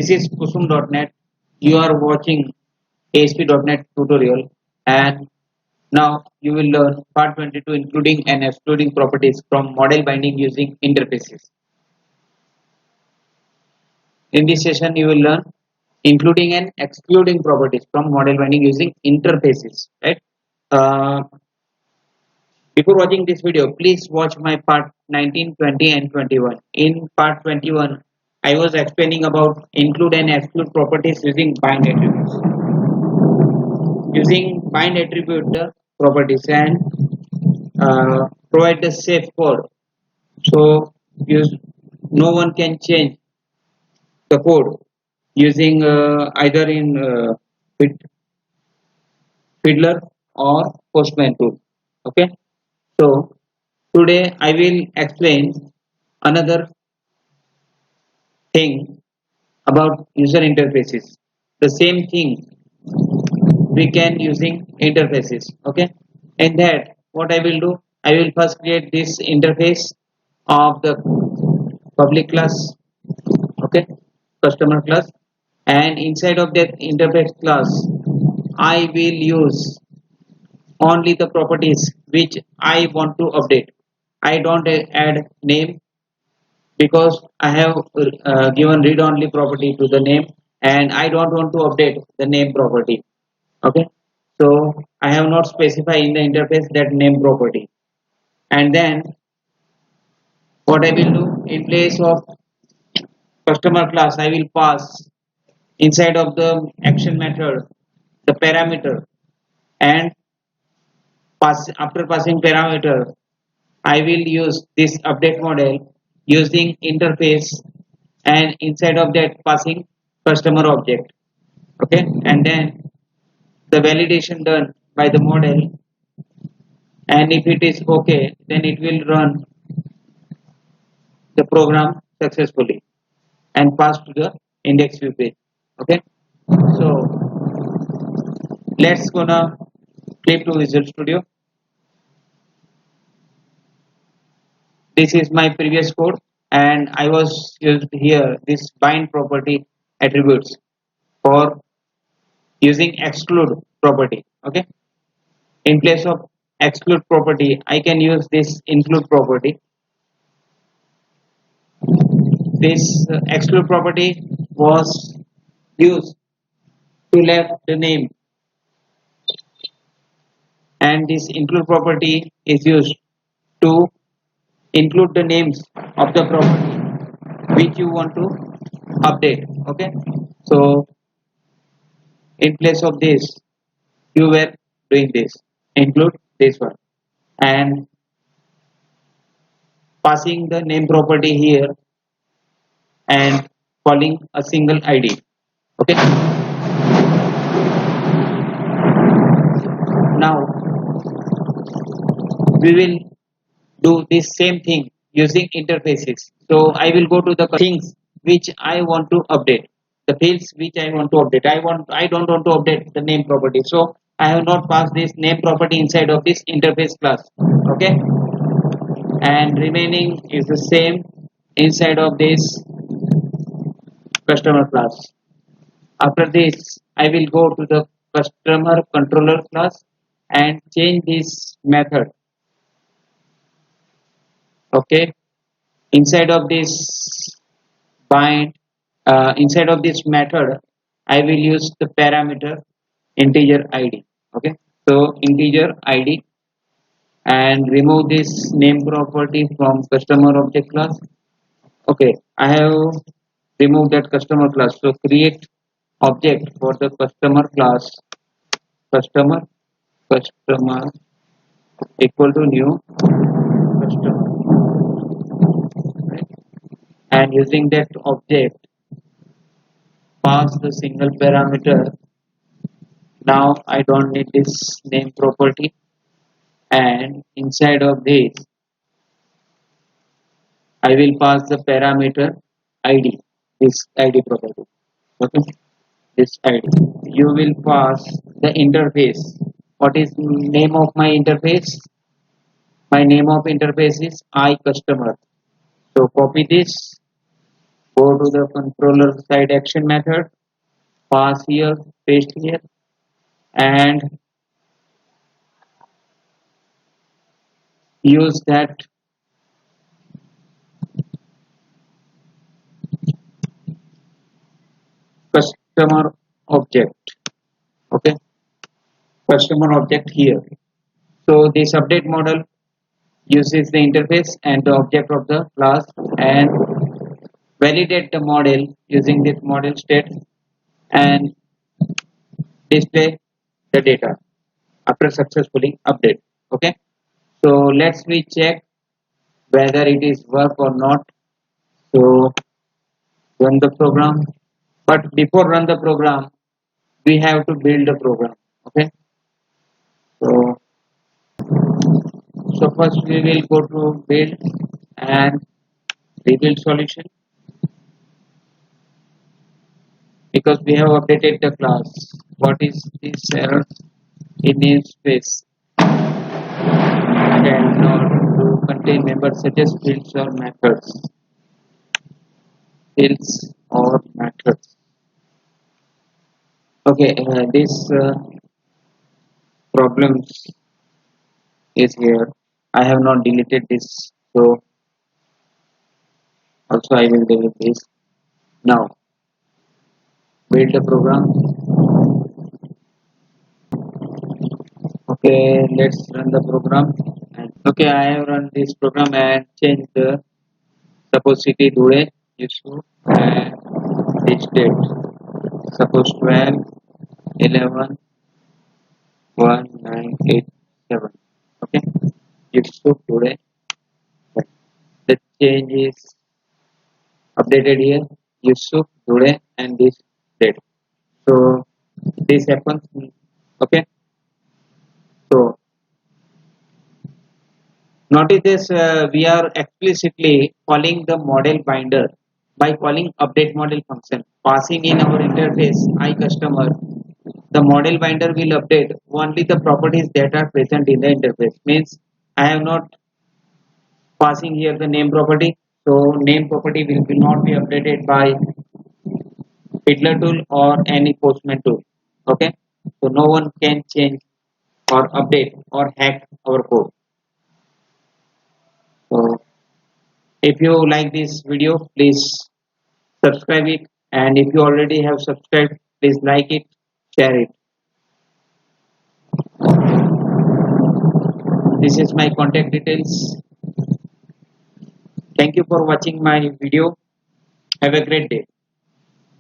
This is Kusum.net. You are watching ASP.NET tutorial, and now you will learn part 22 including and excluding properties from model binding using interfaces. In this session you will learn including and excluding properties from model binding using interfaces, right? Uh, Before watching this video, please watch my part 19, 20 and 21. In part 21, I was explaining about include and exclude properties using bind attributes. Using bind attribute properties and provide the safe code. So no one can change the code using either in Fiddler or Postman tool. Okay. So today I will explain another thing about user interfaces. The same thing we can using interfaces. Okay. In that, what I will do, I will first create this interface of the public class. Okay, customer class, and inside of that interface class, I will use only the properties which I want to update. I don't add name because I have given read only property to the name, and I don't want to update the name property. Okay, so I have not specified in the interface that name property. And then what I will do, in place of customer class, I will pass inside of the action method the parameter, and after passing parameter I will use this update model using interface, and inside of that passing customer object. Okay, and then the validation done by the model, and if it is okay, then it will run the program successfully and pass to the index view page. Okay, so let's gonna click to Visual Studio. This is my previous code, and I was used here this bind property attributes for using exclude property. Okay, in place of exclude property I can use this include property. This exclude property was used to left the name, and this include property is used to include the names of the property which you want to update. Okay, so in place of this you were doing this include this one and passing the name property here and calling a single id. Okay, now we will do this same thing using interfaces. So I will go to the things which I want to update, the fields which I want to update. I don't want to update the name property, so I have not passed this name property inside of this interface class. Okay, and remaining is the same inside of this customer class. After this I will go to the customer controller class and change this method. Okay, inside of this bind inside of this method I will use the parameter integer id. Okay, so integer id, and remove this name property from customer object class. Okay, I have removed that customer class, so create object for the customer class, customer customer equal to new customer, right? And using that object pass the single parameter. Now I don't need this name property, and inside of this I will pass the parameter id, this id property. Okay, this id. You will pass the interface. What is name of my interface? My name of interface is I customer. So copy this Go to the controller side action method, pass here, paste here, and use that customer object. Okay, customer object here. So this update model uses the interface and the object of the class and validate the model using this model state and display the data after successfully update. Okay, so let's we check whether it is work or not. So run the program, but before run the program we have to build a program. Okay, so first we will go to build and rebuild solution because we have updated the class. What is this error? In namespace cannot do contain members such as fields or methods. Fields or methods. Okay, this problems is here. I have not deleted this, so also I will delete this. Now build the program. Okay, let's run the program. And okay, I have run this program and change the suppose city Dhule issue and this date. Suppose 12 11 1987. Okay, issue today. The change is updated here. Yusuf today and this date. So this happens. Okay. So notice this, we are explicitly calling the model binder by calling update model function, passing in our interface iCustomer. The model binder will update only the properties that are present in the interface. Means I have not passing here the name property, so name property will not be updated by Fiddler tool or any Postman tool. Okay, so no one can change or update or hack our code. So if you like this video, please subscribe it, and if you already have subscribed, please like it, share it. This is my contact details. Thank you for watching my video. Have a great day.